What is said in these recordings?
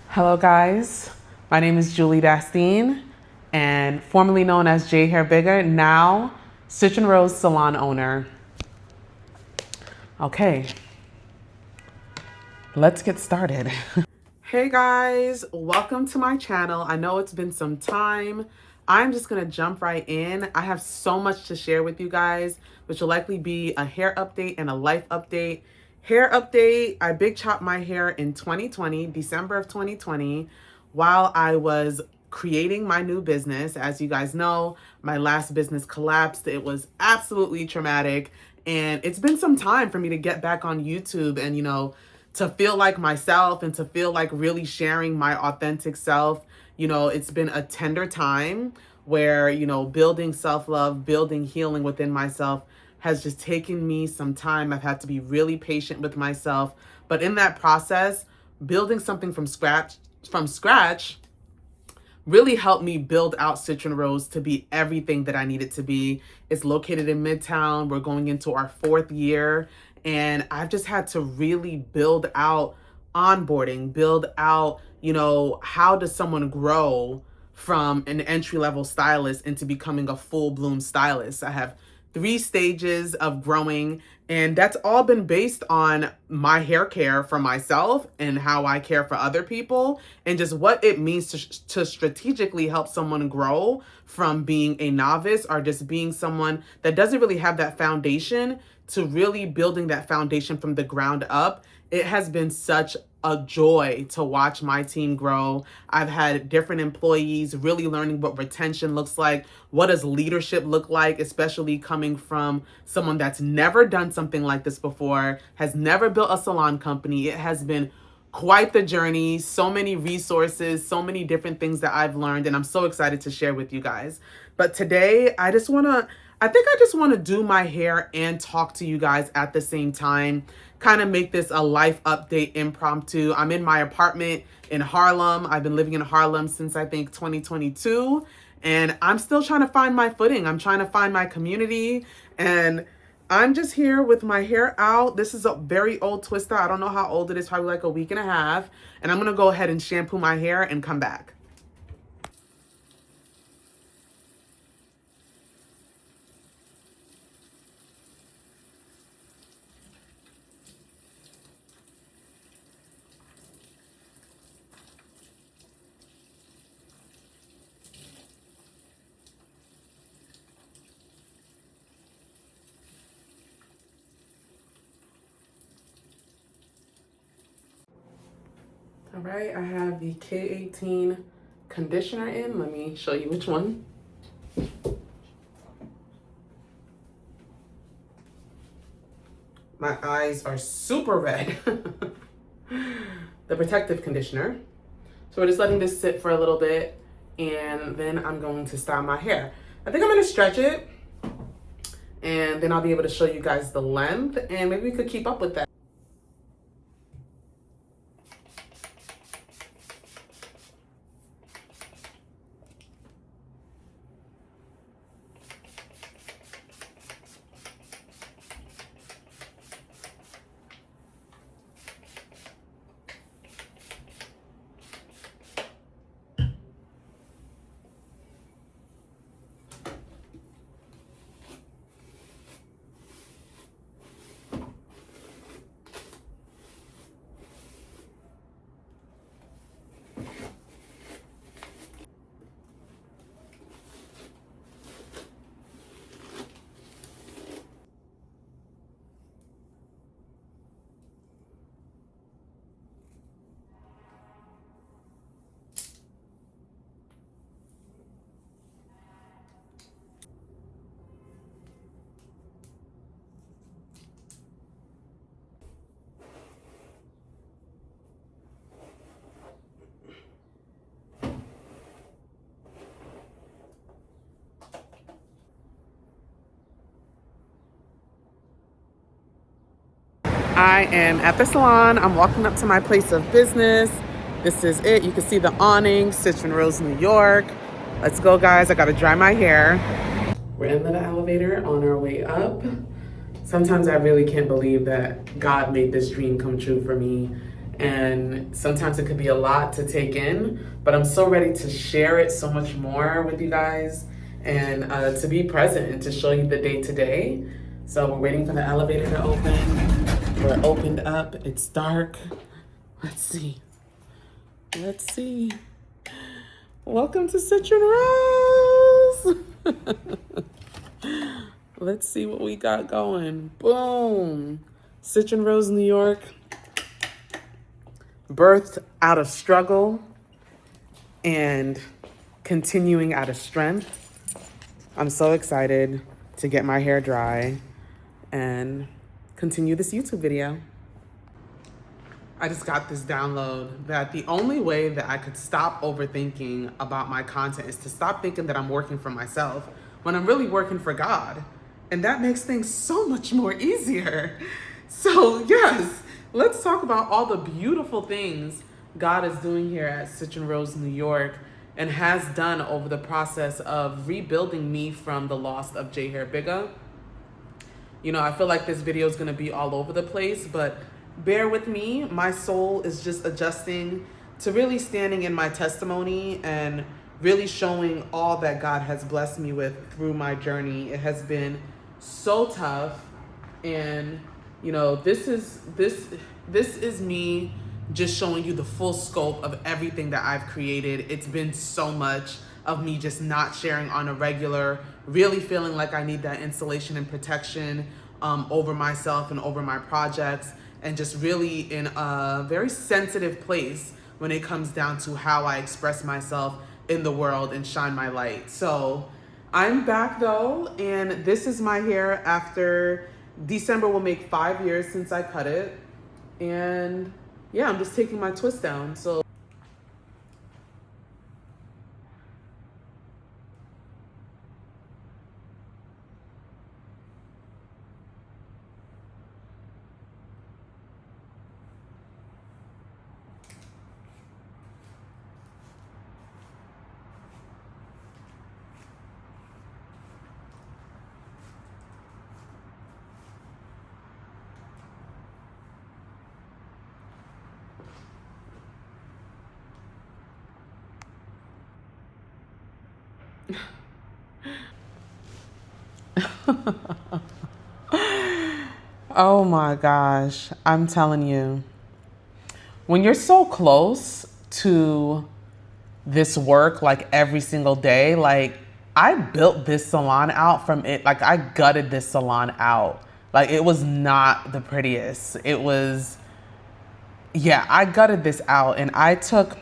Hello guys, my name is Julie Dastine and formerly known as J Hair Bigger, now Stitch and Rose salon owner. Okay, let's get started. Hey guys, welcome to my channel. I know it's been some time. I'm just gonna jump right in. I have so much to share with you guys, which will likely be a hair update and a life update. Hair update, I big chopped my hair in 2020, December of 2020, while I was creating my new business. As you guys know, my last business collapsed. It was absolutely traumatic. And it's been some time for me to get back on YouTube and, to feel like myself and to feel like really sharing my authentic self. It's been a tender time where, building self-love, building healing within myself has just taken me some time. I've had to be really patient with myself. But in that process, building something from scratch really helped me build out Stitch and Rose to be everything that I need it to be. It's located in Midtown. We're going into our 4th year, and I've just had to really build out onboarding, build out, how does someone grow from an entry-level stylist into becoming a full-bloom stylist. I have 3 stages of growing, and that's all been based on my hair care for myself and how I care for other people, and just what it means to strategically help someone grow from being a novice or just being someone that doesn't really have that foundation to really building that foundation from the ground up. It has been such a joy to watch my team grow. I've had different employees really learning what retention looks like. What does leadership look like, especially coming from someone that's never done something like this before, has never built a salon company. It has been quite the journey, so many resources, so many different things that I've learned, and I'm so excited to share with you guys. But today, I just want to do my hair and talk to you guys at the same time, kind of make this a life update impromptu. I'm in my apartment in Harlem. I've been living in Harlem since I think 2022, and I'm still trying to find my footing. I'm trying to find my community, and I'm just here with my hair out. This is a very old twister. I don't know how old it is, probably like a week and a half, and I'm gonna go ahead and shampoo my hair and come back. All right, I have the K18 conditioner in. Let me show you which one. My eyes are super red. The protective conditioner. So we're just letting this sit for a little bit, and then I'm going to style my hair. I think I'm gonna stretch it, and then I'll be able to show you guys the length, and maybe we could keep up with that. I am at the salon. I'm walking up to my place of business. This is it. You can see the awning, Stitch and Rose, New York. Let's go, guys. I gotta dry my hair. We're in the elevator on our way up. Sometimes I really can't believe that God made this dream come true for me. And sometimes it could be a lot to take in, but I'm so ready to share it so much more with you guys and to be present and to show you the day to day. So we're waiting for the elevator to open. We're opened up. It's dark. Let's see. Let's see. Welcome to Citron Rose. Let's see what we got going. Boom. Citron Rose, New York. Birthed out of struggle and continuing out of strength. I'm so excited to get my hair dry and continue this YouTube video. I just got this download that the only way that I could stop overthinking about my content is to stop thinking that I'm working for myself when I'm really working for God. And that makes things so much more easier. So yes, let's talk about all the beautiful things God is doing here at Citron Rose, New York, and has done over the process of rebuilding me from the loss of J. Hair Bigga. You know, I feel like this video is gonna be all over the place, but bear with me. My soul is just adjusting to really standing in my testimony and really showing all that God has blessed me with through my journey. It has been so tough, and you know, this is me just showing you the full scope of everything that I've created. It's been so much of me just not sharing on a regular, really feeling like I need that insulation and protection over myself and over my projects, and just really in a very sensitive place when it comes down to how I express myself in the world and shine my light. So I'm back though, and this is my hair after December will make 5 years since I cut it. And yeah, I'm just taking my twist down. So oh my gosh, I'm telling you, when you're so close to this work, like every single day, like I built this salon out from it. Like I gutted this salon out. Like it was not the prettiest. It was, yeah, I gutted this out, and I took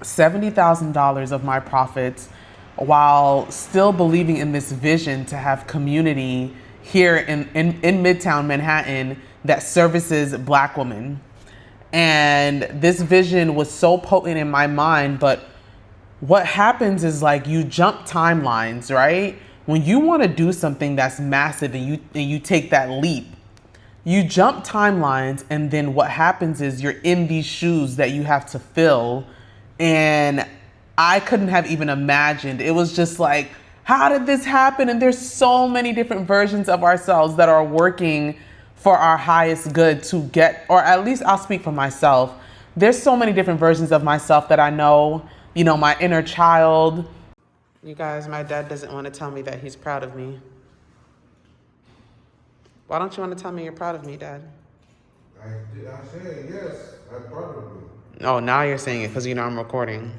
$70,000 of my profits while still believing in this vision to have community here in Midtown Manhattan that services Black women. And this vision was so potent in my mind, but what happens is like you jump timelines, right? When you want to do something that's massive and you take that leap, you jump timelines, and then what happens is you're in these shoes that you have to fill. And I couldn't have even imagined. It was just like, how did this happen? And there's so many different versions of ourselves that are working for our highest good to get, or at least I'll speak for myself. There's so many different versions of myself that I know, you know, my inner child. You guys, my dad doesn't want to tell me that he's proud of me. Why don't you want to tell me you're proud of me, Dad? I said yes, I'm proud of you. Oh, now you're saying it because you know I'm recording.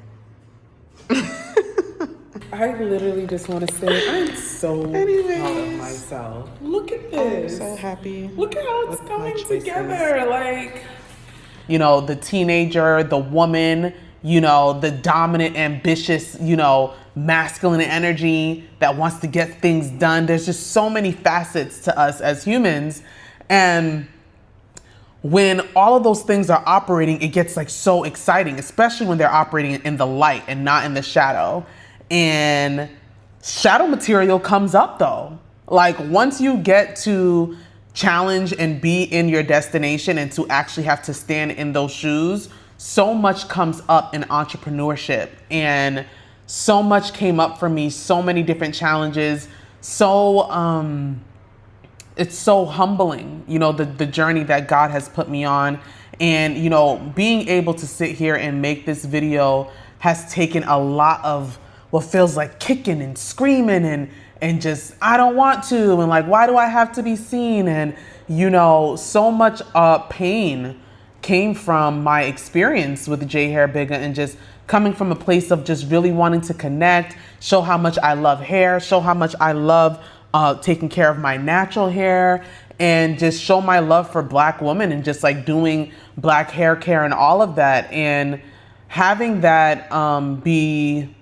I literally just want to say I'm so proud of myself. Look at this. I'm so happy. Look at how it's coming together. Like, you know, the teenager, the woman, you know, the dominant, ambitious, you know, masculine energy that wants to get things done. There's just so many facets to us as humans. And when all of those things are operating, it gets like so exciting, especially when they're operating in the light and not in the shadow. And shadow material comes up though. Like once you get to challenge and be in your destination and to actually have to stand in those shoes, so much comes up in entrepreneurship, and so much came up for me, so many different challenges. So it's so humbling, you know, the journey that God has put me on. And, you know, being able to sit here and make this video has taken a lot of what feels like kicking and screaming and just, I don't want to, and like, why do I have to be seen? And, you know, so much pain came from my experience with J. Hair Bigga, and just coming from a place of just really wanting to connect, show how much I love hair, show how much I love taking care of my natural hair, and just show my love for Black women and just like doing Black hair care and all of that. And having that be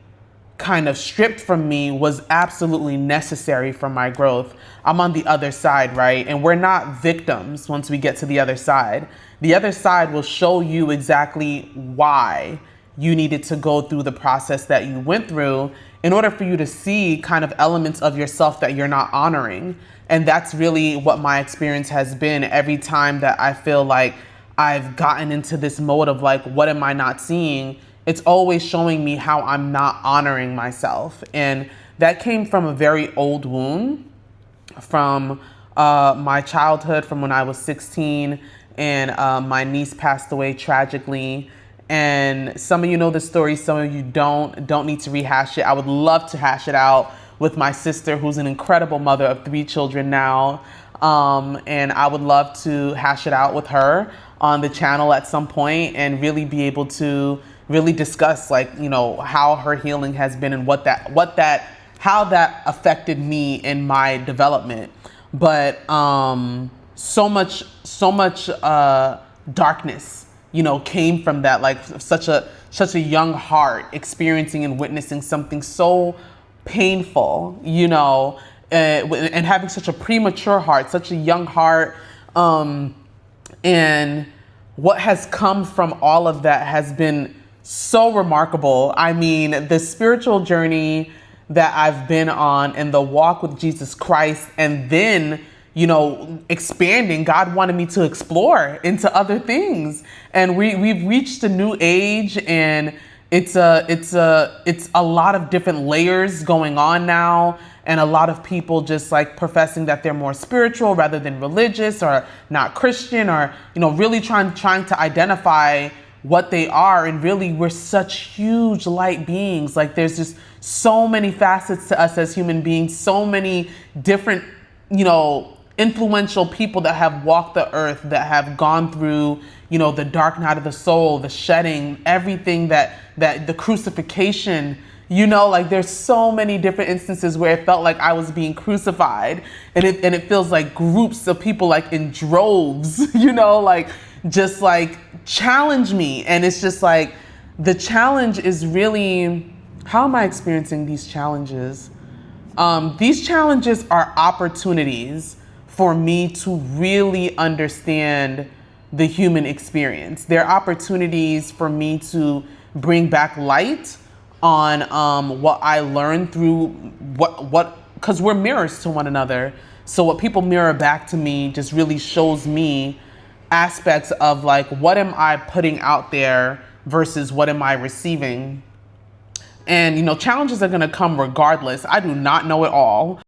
kind of stripped from me was absolutely necessary for my growth. I'm on the other side, right? And we're not victims once we get to the other side. The other side will show you exactly why you needed to go through the process that you went through in order for you to see kind of elements of yourself that you're not honoring. And that's really what my experience has been every time that I feel like I've gotten into this mode of like, what am I not seeing? It's always showing me how I'm not honoring myself. And that came from a very old wound from my childhood, from when I was 16 and my niece passed away tragically. And some of you know the story, some of you don't need to rehash it. I would love to hash it out with my sister, who's an incredible mother of 3 children now. And I would love to hash it out with her on the channel at some point and really be able to really discuss, like, you know, how her healing has been and how that affected me in my development. But so much darkness, you know, came from that, like such a young heart experiencing and witnessing something so painful, you know, and having such a premature heart, such a young heart. And what has come from all of that has been so remarkable. I mean, the spiritual journey that I've been on and the walk with Jesus Christ, and then, you know, expanding. God wanted me to explore into other things, and we've reached a new age, and it's a lot of different layers going on now, and a lot of people just like professing that they're more spiritual rather than religious or not Christian, or, you know, really trying to identify what they are. And really, we're such huge light beings. Like, there's just so many facets to us as human beings, so many different, you know, influential people that have walked the earth, that have gone through, you know, the dark night of the soul, the shedding, everything that the crucifixion, you know, like there's so many different instances where it felt like I was being crucified, and it feels like groups of people, like in droves, you know, like just like challenge me. And it's just like, the challenge is really, how am I experiencing these challenges? These challenges are opportunities for me to really understand the human experience. They're opportunities for me to bring back light on what I learned through because we're mirrors to one another. So what people mirror back to me just really shows me aspects of like, what am I putting out there versus what am I receiving? And, you know, challenges are going to come regardless. I do not know it all.